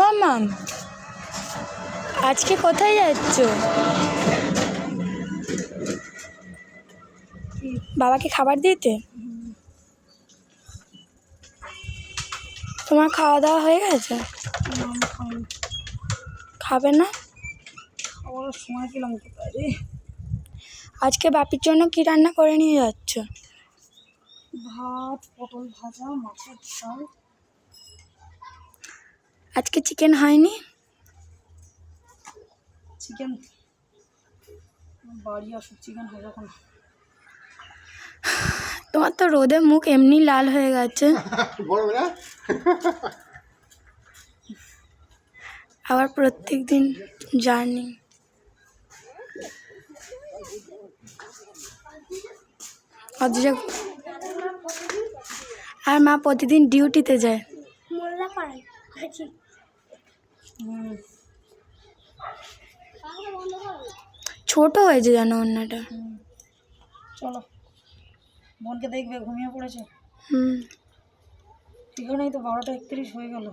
ও মাম, আজকে কোথায় যাচ্ছ? বাবাকে খাবার দিতে? তোমার খাওয়া দাওয়া হয়ে গেছে? খাবে না? সময় পেলাম কোথায়? আজকে বাপির জন্য কি রান্না করে নিয়ে যাচ্ছ? ভাত, পটল ভাজা, মাছের ঝাল। আজকে চিকেন হয়নি? চিকেন বাড়ি আসুক, চিকেন হবে এখন। তোমার তো রোদে মুখ এমনি লাল হয়ে গেছে, আবার প্রত্যেক দিন জার্নি। আর মা প্রতিদিন ডিউটিতে যায়। ছোট হয়েছে জানো অন্যটা। চলো, বোনকে দেখবে, ঘুমিয়ে পড়েছে। হুম, এখানেই তো 12টা 31 হয়ে গেল।